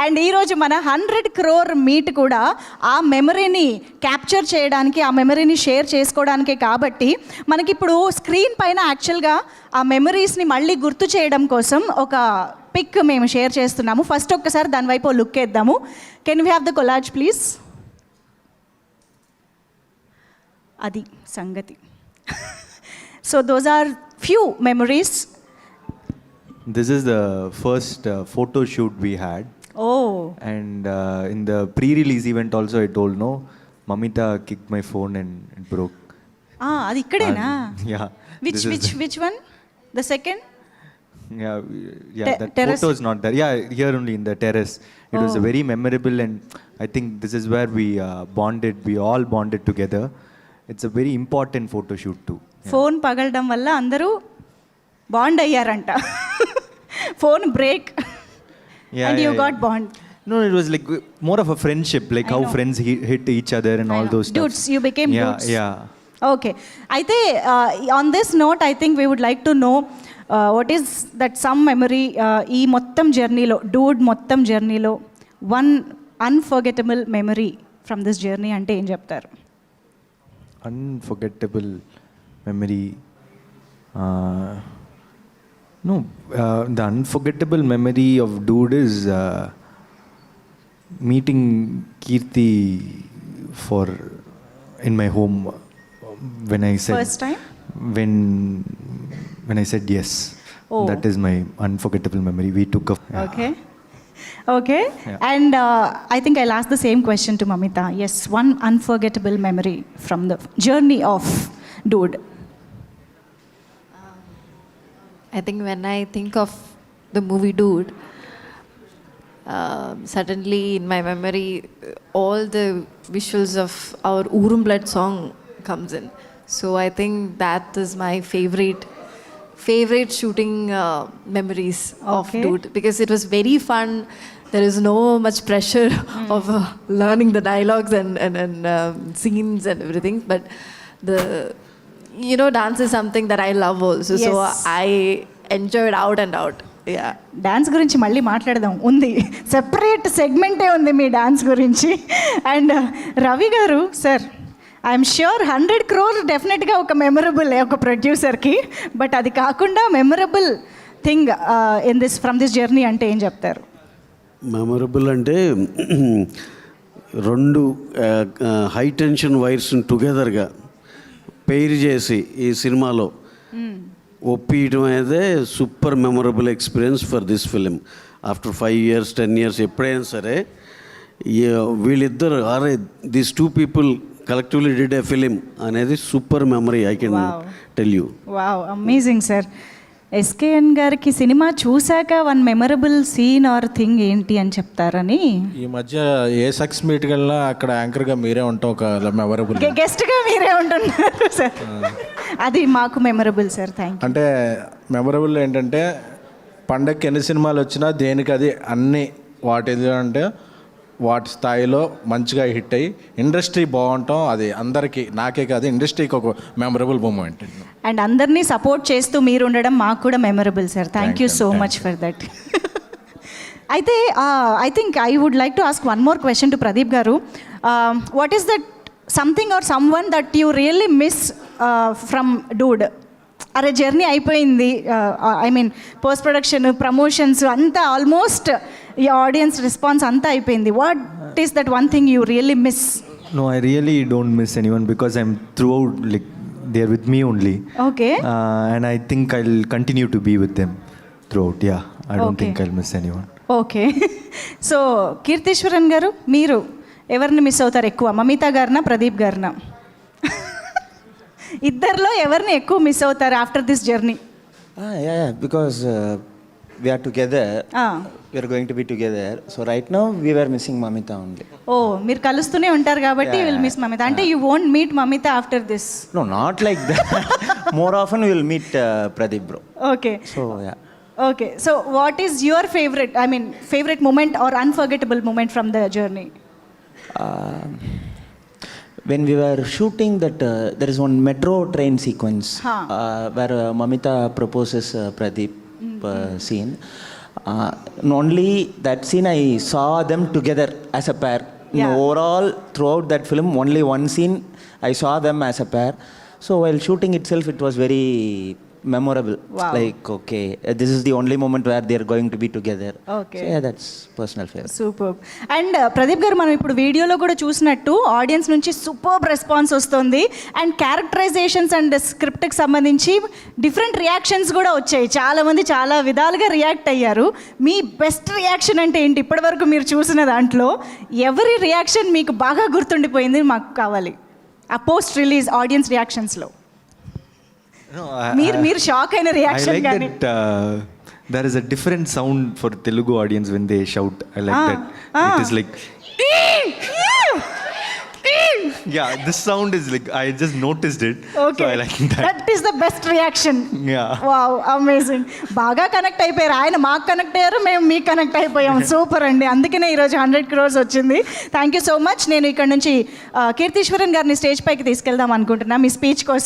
And ఈరోజు మన 100 crore meet కూడా ఆ మెమరీని క్యాప్చర్ చేయడానికి, ఆ మెమరీని షేర్ చేసుకోవడానికే. కాబట్టి మనకిప్పుడు స్క్రీన్ పైన యాక్చువల్గా ఆ మెమరీస్ని మళ్ళీ గుర్తు చేయడం కోసం ఒక పిక్ మేము షేర్ చేస్తున్నాము. ఫస్ట్ ఒక్కసారి దాని వైపు లుక్ వేద్దాము. Can we have the collage please? అది సంగతి. So those are few memories. This is the first photo shoot we had. Oh. And in the pre-release event also I told, no, Mamita kicked my phone and it broke. అది ఇక్కడేనా? Yeah. Which one? The second? Yeah, that terrace? photo is not there. Yeah, here only in the terrace. It was a very memorable, and I think this is where we bonded. We all bonded together. It's a very important photo shoot too. Phone పగలడం వల్ల అందరూ bond అయ్యారంట. Phone break and you got bond. No, it was like more of a friendship, like how friends hit each other and all those stuff. Dudes, you became dudes. Yeah. Okay. అయితే on this note, I think we would like to know what is that some memory ఈ మొత్తం జర్నీలో, Dude మొత్తం జర్నీలో one unforgettable memory from this journey అంటే ఏం చెప్తారు? Unforgettable memory. The unforgettable memory of Dude is meeting Kirti in my home when I said First time? When I said yes. Oh. That is my unforgettable memory. We took a Okay. Yeah. And I think I'll ask the same question to Mamita. Yes, one unforgettable memory from the journey of Dude. I think when I think of the movie Dude, suddenly in my memory all the visuals of our Urum Blood song comes in. So I think that is my favorite shooting memories of Dude, because it was very fun. There is no much pressure of learning the dialogues and scenes and everything, but dance is something that I love also. Yes. So I enjoyed out and out. Yeah. Dance గురించి మళ్ళీ మాట్లాడదాం, ఉంది separate సెగ్మెంటే ఉంది మీ dance గురించి. And Ravi గారు sir, I'm sure 100 crore డెఫినెట్గా ఒక memorable ఒక ప్రొడ్యూసర్కి, బట్ అది కాకుండా memorable thing from this journey అంటే ఏం చెప్తారు? మెమరబుల్ అంటే రెండు హై టెన్షన్ వైర్స్ని టుగెదర్గా పెయిర్ చేసి ఈ సినిమాలో ఒప్పియటం అనేది super memorable experience for this film. After 5 years 10 years ఎప్పుడైనా సరే వీళ్ళిద్దరు these 2 people collectively did a film అనేది super memory. I can tell you. Wow, amazing sir. SKN గారికి సినిమా చూశాక one memorable scene or thing ఏంటి అని చెప్తారని. ఈ మధ్య ఏ సక్సెస్ మీట్కి వెళ్ళినా అక్కడ యాంకర్గా మీరే ఉంటాం, ఒక మెమరబుల్ గెస్ట్గా మీరే ఉంటున్నారు సార్. అది మాకు మెమరబుల్ సార్. Thank you. అంటే మెమరబుల్ ఏంటంటే పండగకి ఎన్ని సినిమాలు వచ్చినా దేనికి అది అన్నీ అంటే వాటి స్థాయిలో మంచిగా హిట్ అయ్యి ఇండస్ట్రీ బాగుంటాం, అది అందరికీ, నాకే కాదు ఇండస్ట్రీకి ఒక మెమరబుల్ మూమెంట్. అండ్ అందరినీ సపోర్ట్ చేస్తూ మీరు ఉండడం మాకు కూడా memorable sir. Thank you so much for that. అయితే I think I would like to ask one more question to Pradeep గారు. What is that something or someone that you really miss from dude? అరే journey అయిపోయింది, I mean post production, promotions అంతా almost ఈ audience response అంతా అయిపోయింది. What is that one thing you really miss? No, I really don't miss anyone because I'm throughout, like they're with me only. Okay. And I think I'll continue to be with them throughout. Yeah, I don't think I'll miss anyone. Okay. So Keertheeswaran గారు, మీరు ఎవరిని miss అవుతారు ఎక్కువ? మమితా గారినా, ప్రదీప్ గారినా? ఇద్దరిలో ఎవరిని ఎక్కువ miss అవుతారు after this journey? Because we are together. We are going to be together. So right now we were missing Mamita only. Oh, మీరు కలుస్తూనే ఉంటారు కాబట్టి విల్ మిస్ మమిత. అంటే you won't meet Mamitha after this? No, not like that. More often we will meet Pradeep bro. Okay. So yeah. Okay. So what is your favorite moment or unforgettable moment from the journey? When we were shooting that, there is one metro train sequence where Mamita proposes Pradeep scene. Only that scene I saw them together as a pair. Yeah. Overall, throughout that film, only one scene I saw them as a pair. So while shooting itself, it was very memorable. Wow. Like, okay, this is the only moment where they are going to be together. Okay. So yeah, that's personal favorite. Super. And Pradeep గారు, మనం ఇప్పుడు వీడియోలో కూడా చూసినట్టు audience నుంచి super response వస్తుంది. And characterisations and స్క్రిప్ట్కి సంబంధించి different reactions కూడా వచ్చాయి. చాలామంది చాలా విధాలుగా రియాక్ట్ అయ్యారు. మీ బెస్ట్ రియాక్షన్ అంటే ఏంటి ఇప్పటివరకు మీరు చూసిన దాంట్లో? ఎవరి రియాక్షన్ మీకు బాగా గుర్తుండిపోయింది మాకు కావాలి ఆ పోస్ట్ రిలీజ్ ఆడియన్స్ రియాక్షన్స్లో? No, మీరు షాక్ అయిన I రియాక్షన్ like కానీ? that there is a different sound for Telugu audience when they shout. I like that. It is like, yeah, this sound is like, I just noticed it. Okay, So I like that. That is the best reaction. Yeah. Wow, amazing. బాగా connect అయిపోయారు. ఆయన మాకు connect అయ్యారు, మేము మీకు connect అయిపోయాం. Super అండి. అందుకనే ఈరోజు 100 crores వచ్చింది. Thank you so much. నేను ఇక్కడ నుంచి కీర్తీశ్వరన్ గారిని స్టేజ్ పైకి తీసుకెళ్దాం అనుకుంటున్నా మీ స్పీచ్ కోసం.